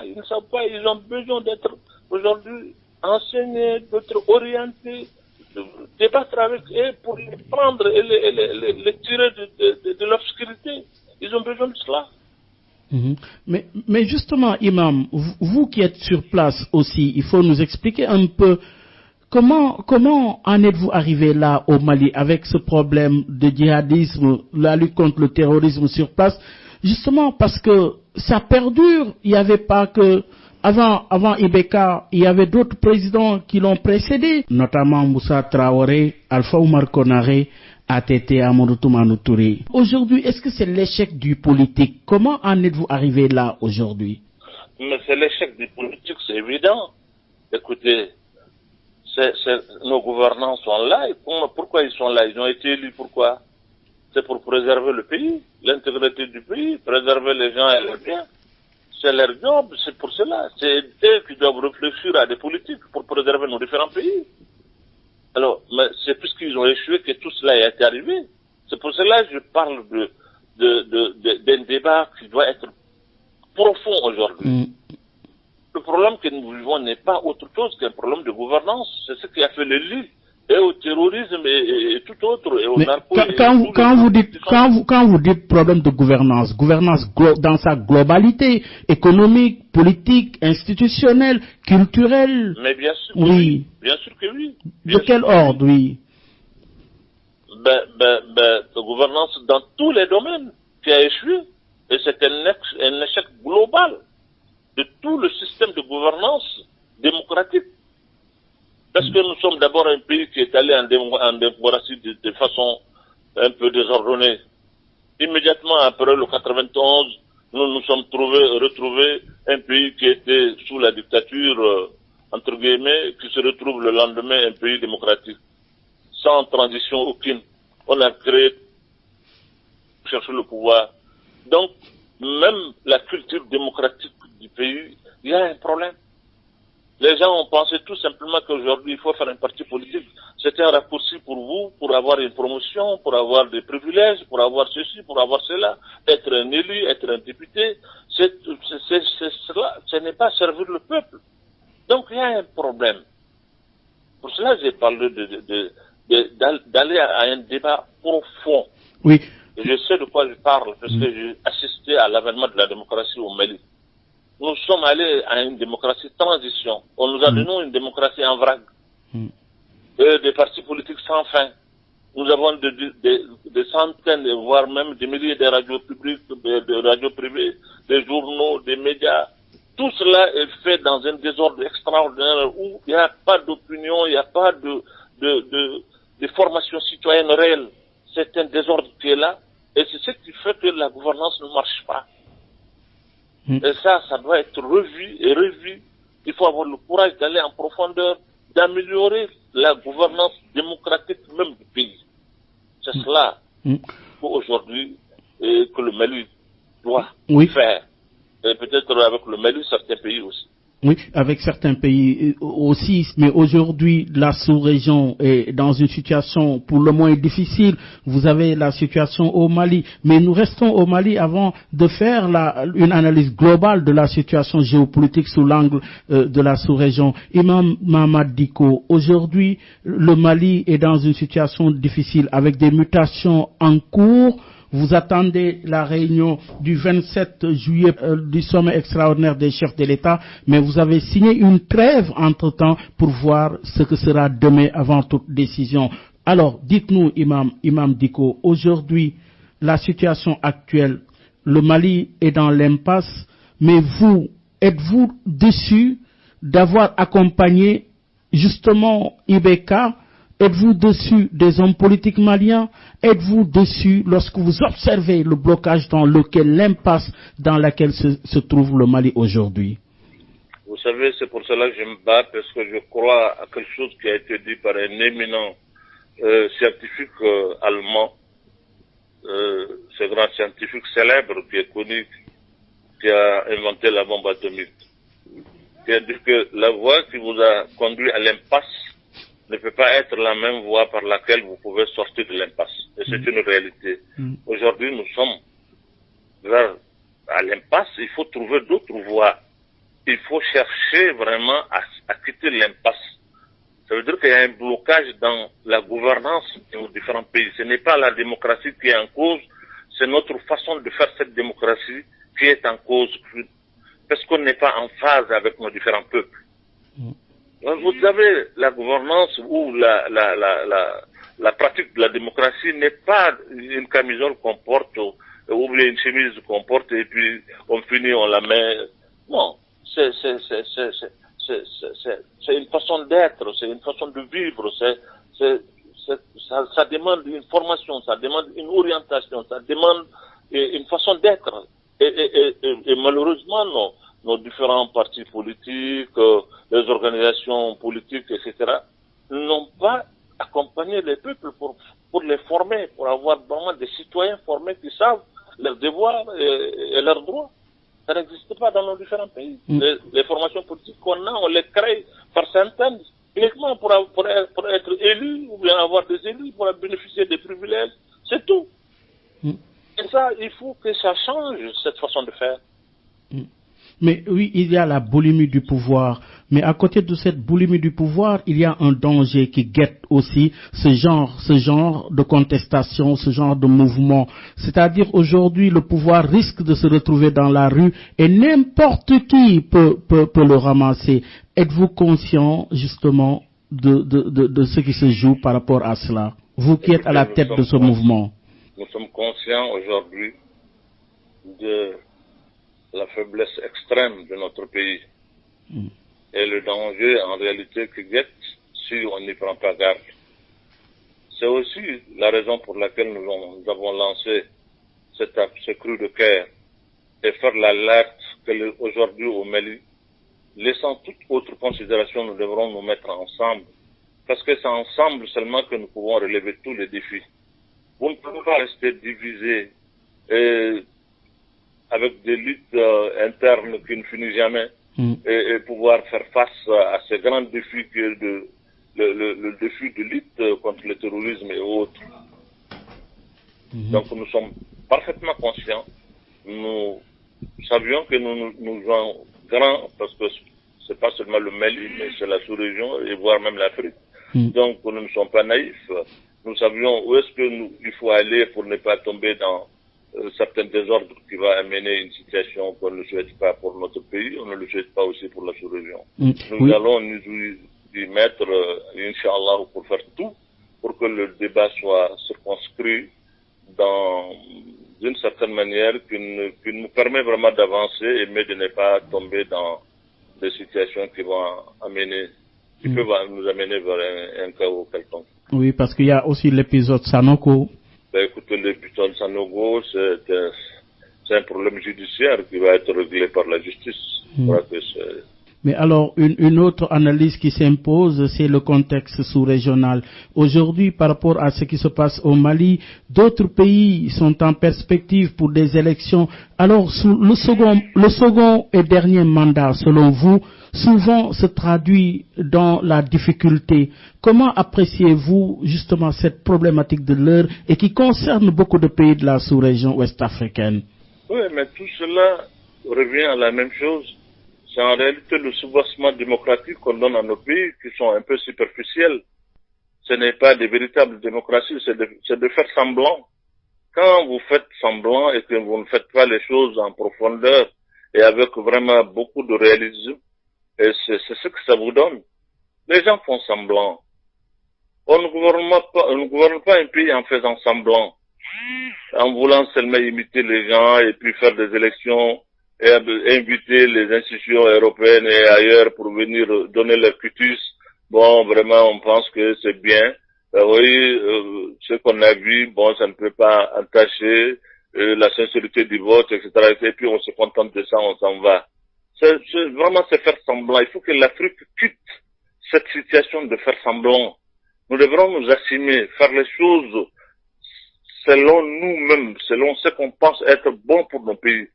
ils ont besoin d'être aujourd'hui enseignés, d'être orientés, de débattre avec eux pour les prendre et les tirer de l'obscurité. Ils ont besoin de cela. Mais justement, Imam, vous qui êtes sur place aussi, il faut nous expliquer un peu comment en êtes-vous arrivé là au Mali avec ce problème de djihadisme, la lutte contre le terrorisme sur place, justement parce que ça perdure. Il n'y avait pas que avant Ibeka, il y avait d'autres présidents qui l'ont précédé, notamment Moussa Traoré, Alpha Oumar Konaré, ATT, Amadou Toumani Touré. Aujourd'hui, est-ce que c'est l'échec du politique? Comment en êtes-vous arrivé là aujourd'hui? Mais c'est l'échec du politique, c'est évident. Écoutez, Nos gouvernants sont là. Et pourquoi ils sont là? Ils ont été élus, pourquoi? C'est pour préserver le pays, l'intégrité du pays, préserver les gens et leurs biens. C'est leur job, c'est pour cela. C'est eux qui doivent réfléchir à des politiques pour préserver nos différents pays. Alors, mais c'est puisqu'ils ont échoué que tout cela est arrivé. C'est pour cela que je parle d'un débat qui doit être profond aujourd'hui. Le problème que nous vivons n'est pas autre chose qu'un problème de gouvernance. C'est ce qui a fait le lit et au terrorisme et tout autre, et au narco. Quand vous dites problème de gouvernance dans sa globalité, économique, politique, institutionnelle, culturelle. Mais bien sûr, oui. Bien sûr que oui. De quel ordre, oui? De gouvernance dans tous les domaines qui a échoué. Et c'est un échec global de tout le système de gouvernance démocratique. Parce que nous sommes d'abord un pays qui est allé en démocratie de façon un peu désordonnée. Immédiatement après le 91, nous nous sommes retrouvés un pays qui était sous la dictature, entre guillemets, qui se retrouve le lendemain un pays démocratique. Sans transition aucune. On a créé, cherché le pouvoir. Donc, même la culture démocratique du pays, il y a un problème. Les gens ont pensé tout simplement qu'aujourd'hui, il faut faire un parti politique. C'était un raccourci pour vous, pour avoir une promotion, pour avoir des privilèges, pour avoir ceci, pour avoir cela, être un élu, être un député. Ce n'est pas servir le peuple. Donc, il y a un problème. Pour cela, j'ai parlé d'aller à un débat profond. Oui. Et je sais de quoi je parle, parce que j'ai assisté à l'avènement de la démocratie au Mali. Nous sommes allés à une démocratie transition. On nous a donné une démocratie en vrac. Des partis politiques sans fin. Nous avons des centaines, voire même des milliers de radios publiques, de radios privées, des journaux, des médias. Tout cela est fait dans un désordre extraordinaire où il n'y a pas d'opinion, il n'y a pas de formation citoyenne réelle. C'est un désordre qui est là. Et c'est ce qui fait que la gouvernance ne marche pas. Et ça doit être revu et revu. Il faut avoir le courage d'aller en profondeur, d'améliorer la gouvernance démocratique même du pays. C'est cela qu'aujourd'hui que le Mali doit faire. Et peut-être avec le Mali, certains pays aussi. Oui, avec certains pays aussi, mais aujourd'hui, la sous-région est dans une situation pour le moins difficile. Vous avez la situation au Mali, mais nous restons au Mali avant de faire une analyse globale de la situation géopolitique sous l'angle de la sous-région. Imam Mamad Diko, aujourd'hui, le Mali est dans une situation difficile avec des mutations en cours. Vous attendez la réunion du 27 juillet du sommet extraordinaire des chefs de l'État, mais vous avez signé une trêve entre-temps pour voir ce que sera demain avant toute décision. Alors, dites-nous, Imam Diko, aujourd'hui, la situation actuelle, le Mali est dans l'impasse, mais vous, êtes-vous déçu d'avoir accompagné justement Ibeka? Êtes-vous déçu des hommes politiques maliens? Êtes-vous déçu lorsque vous observez le blocage dans lequel, l'impasse dans laquelle se trouve le Mali aujourd'hui? Vous savez, c'est pour cela que je me bats, parce que je crois à quelque chose qui a été dit par un éminent scientifique allemand, ce grand scientifique célèbre qui est connu, qui a inventé la bombe atomique. Qui a dit que la voie qui vous a conduit à l'impasse ne peut pas être la même voie par laquelle vous pouvez sortir de l'impasse. Et c'est une réalité. Aujourd'hui, nous sommes à l'impasse. Il faut trouver d'autres voies. Il faut chercher vraiment à quitter l'impasse. Ça veut dire qu'il y a un blocage dans la gouvernance de nos différents pays. Ce n'est pas la démocratie qui est en cause, c'est notre façon de faire cette démocratie qui est en cause. Parce qu'on n'est pas en phase avec nos différents peuples. Vous savez, la gouvernance ou la pratique de la démocratie n'est pas une camisole qu'on porte ou bien une chemise qu'on porte et puis on finit, on la met. Non, c'est une façon d'être, c'est une façon de vivre, ça demande une formation, ça demande une orientation, ça demande une façon d'être. Et malheureusement, nos différents partis politiques, les organisations politiques, etc., n'ont pas accompagné les peuples pour les former, pour avoir vraiment des citoyens formés qui savent leurs devoirs et leurs droits. Ça n'existe pas dans nos différents pays. Les formations politiques qu'on a, on les crée par centaines, uniquement pour être élus, ou bien avoir des élus, pour bénéficier des privilèges. C'est tout. Et ça, il faut que ça change, cette façon de faire. Mais oui, il y a la boulimie du pouvoir. Mais à côté de cette boulimie du pouvoir, il y a un danger qui guette aussi ce genre de contestation, ce genre de mouvement. C'est-à-dire aujourd'hui, le pouvoir risque de se retrouver dans la rue et n'importe qui peut le ramasser. Êtes-vous conscient justement de ce qui se joue par rapport à cela? Vous qui êtes à la tête de ce mouvement. Nous sommes conscients aujourd'hui de la faiblesse extrême de notre pays et le danger en réalité qui guette si on n'y prend pas garde. C'est aussi la raison pour laquelle nous avons lancé ce cri de cœur et faire l'alerte que aujourd'hui au Mali, laissant toute autre considération, nous devrons nous mettre ensemble parce que c'est ensemble seulement que nous pouvons relever tous les défis. Vous ne pouvez pas rester divisés avec des luttes internes qui ne finissent jamais et pouvoir faire face à ces grands défis qui est le défi de lutte contre le terrorisme et autres. Donc nous sommes parfaitement conscients. Nous savions que nous jouons grand parce que c'est pas seulement le Mali, mais c'est la sous-région et voire même l'Afrique. Donc nous ne sommes pas naïfs. Nous savions où est-ce il faut aller pour ne pas tomber dans certains désordres qui va amener une situation qu'on ne souhaite pas pour notre pays, on ne le souhaite pas aussi pour la sous-région. Nous allons nous y mettre, Inch'Allah, pour faire tout pour que le débat soit circonscrit dans une certaine manière qui nous permet vraiment d'avancer mais de ne pas tomber dans des situations qui peuvent nous amener vers un chaos quelconque. Oui, parce qu'il y a aussi l'épisode Sanoko. Écoutez, l'épisode Sanogo, c'est un problème judiciaire qui va être réglé par la justice. Mais alors, une autre analyse qui s'impose, c'est le contexte sous-régional. Aujourd'hui, par rapport à ce qui se passe au Mali, d'autres pays sont en perspective pour des élections. Alors, le second et dernier mandat, selon vous, souvent se traduit dans la difficulté. Comment appréciez-vous justement cette problématique de l'heure et qui concerne beaucoup de pays de la sous-région ouest-africaine? Oui, mais tout cela revient à la même chose. C'est en réalité le soubassement démocratique qu'on donne à nos pays qui sont un peu superficiels. Ce n'est pas de véritables démocraties, c'est de faire semblant. Quand vous faites semblant et que vous ne faites pas les choses en profondeur et avec vraiment beaucoup de réalisme, et c'est ce que ça vous donne. Les gens font semblant. On ne gouverne pas un pays en faisant semblant, en voulant seulement imiter les gens et puis faire des élections et inviter les institutions européennes et ailleurs pour venir donner leur cutus. Bon, vraiment, on pense que c'est bien. Ce qu'on a vu, bon, ça ne peut pas entacher la sincérité du vote, etc. Et puis on se contente de ça, on s'en va. Vraiment, c'est faire semblant. Il faut que l'Afrique quitte cette situation de faire semblant. Nous devrons nous assumer, faire les choses selon nous-mêmes, selon ce qu'on pense être bon pour nos pays.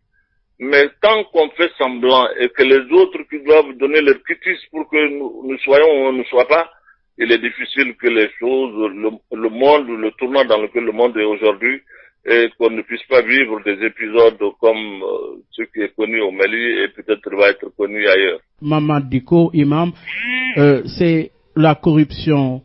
Mais tant qu'on fait semblant et que les autres qui doivent donner leur cutis pour que nous soyons ou on ne soit pas, il est difficile que les choses, le monde, le tournant dans lequel le monde est aujourd'hui, et qu'on ne puisse pas vivre des épisodes comme ce qui est connu au Mali et peut-être va être connu ailleurs. Mamad Diko, imam, c'est la corruption,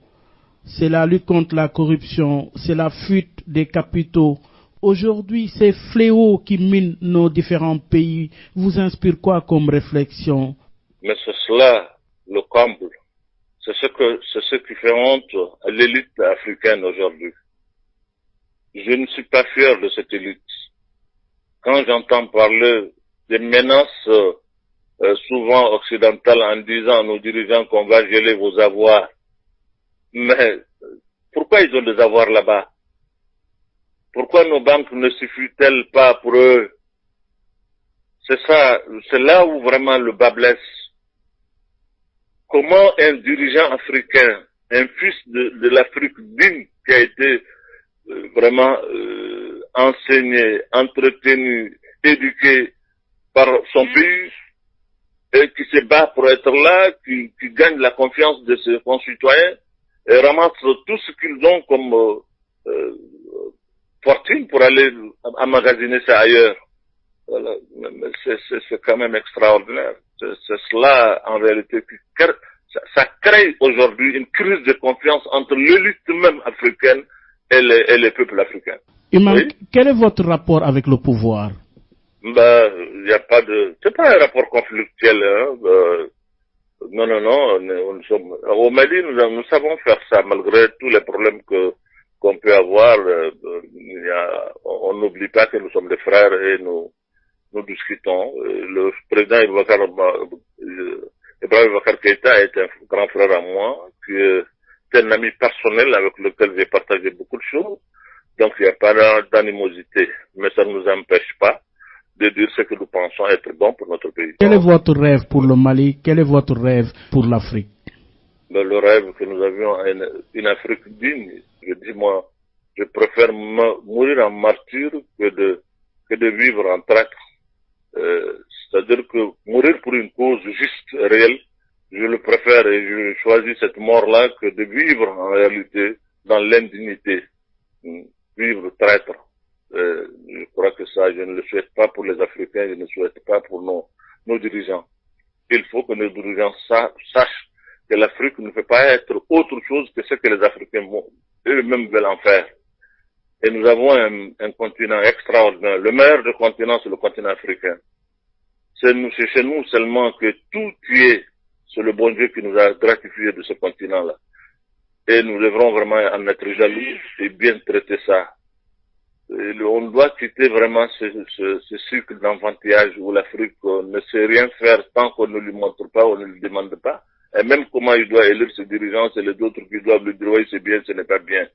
c'est la lutte contre la corruption, c'est la fuite des capitaux. Aujourd'hui, ces fléaux qui minent nos différents pays vous inspirent quoi comme réflexion? Mais c'est cela le comble. C'est ce qui fait honte à l'élite africaine aujourd'hui. Je ne suis pas fier de cette élite. Quand j'entends parler des menaces souvent occidentales en disant à nos dirigeants qu'on va geler vos avoirs, mais pourquoi ils ont des avoirs là-bas? Pourquoi nos banques ne suffisent-elles pas pour eux? C'est ça, c'est là où vraiment le bas blesse. Comment un dirigeant africain, un fils de l'Afrique digne qui a été vraiment enseigné, entretenu, éduqué par son pays et qui se bat pour être là, qui gagne la confiance de ses concitoyens et ramasse tout ce qu'ils ont comme fortune pour aller emmagasiner ça ailleurs. Voilà. C'est quand même extraordinaire. C'est cela, en réalité, ça crée aujourd'hui une crise de confiance entre l'élite même africaine et les peuples africains. Imam, oui? Quel est votre rapport avec le pouvoir? Il n'y a pas c'est pas un rapport conflictuel, hein. Non, nous sommes, au Mali, nous savons faire ça, malgré tous les problèmes qu'on peut avoir. On n'oublie pas que nous sommes des frères et nous discutons. Le président Ibrahim Boubacar Keïta est un grand frère à moi, qui est un ami personnel avec lequel j'ai partagé beaucoup de choses. Donc il n'y a pas d'animosité, mais ça ne nous empêche pas de dire ce que nous pensons être bon pour notre pays. Quel est votre rêve pour le Mali? Quel est votre rêve pour l'Afrique? Le rêve que nous avions une Afrique digne. Je dis, moi, je préfère mourir en martyr que de vivre en traître. C'est-à-dire que mourir pour une cause juste, réelle, je le préfère et je choisis cette mort-là que de vivre en réalité dans l'indignité, vivre traître. Je crois que ça, je ne le souhaite pas pour les Africains, je ne le souhaite pas pour nos dirigeants. Il faut que nos dirigeants sachent que l'Afrique ne peut pas être autre chose que ce que les Africains eux-mêmes veulent en faire. Et nous avons un continent extraordinaire. Le meilleur des continents, c'est le continent africain. C'est chez nous seulement que tout est, c'est le bon Dieu qui nous a gratifié de ce continent-là. Et nous devrons vraiment en être jaloux et bien traiter ça. On doit quitter vraiment ce cycle d'enfantillage où l'Afrique ne sait rien faire tant qu'on ne lui montre pas, on ne lui demande pas. Et même comment il doit élire ses dirigeants, c'est les autres qui doivent lui dire oui, c'est bien, ce n'est pas bien.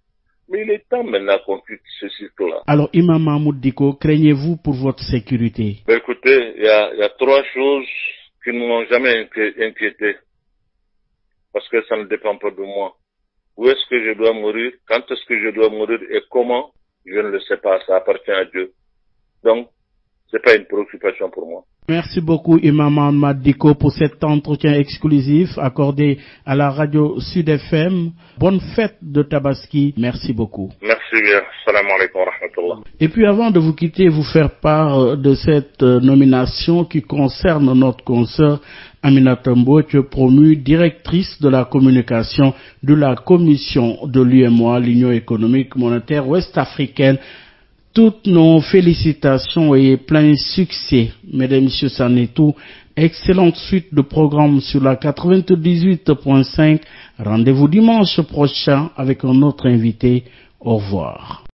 Mais il est temps maintenant qu'on quitte ce cycle-là. Alors, Imam Mahmoud Dicko, craignez-vous pour votre sécurité? Écoutez, il y a trois choses qui ne m'ont jamais inquiété. Parce que ça ne dépend pas de moi. Où est-ce que je dois mourir? Quand est-ce que je dois mourir et comment? Je ne le sais pas, ça appartient à Dieu. Donc, c'est pas une préoccupation pour moi. Merci beaucoup, Imam Mahmoud Dicko, pour cet entretien exclusif accordé à la radio Sud FM. Bonne fête de Tabaski. Merci beaucoup. Merci bien. Salam alaikum wa rahmatullah. Et puis avant de vous quitter, vous faire part de cette nomination qui concerne notre consoeur Aminata Mbouche, promue directrice de la communication de la commission de l'UEMOA, l'Union économique monétaire ouest-africaine. Toutes nos félicitations et plein succès, mesdames et messieurs, ça n'est tout. Excellente suite de programme sur la 98.5. Rendez-vous dimanche prochain avec un autre invité. Au revoir.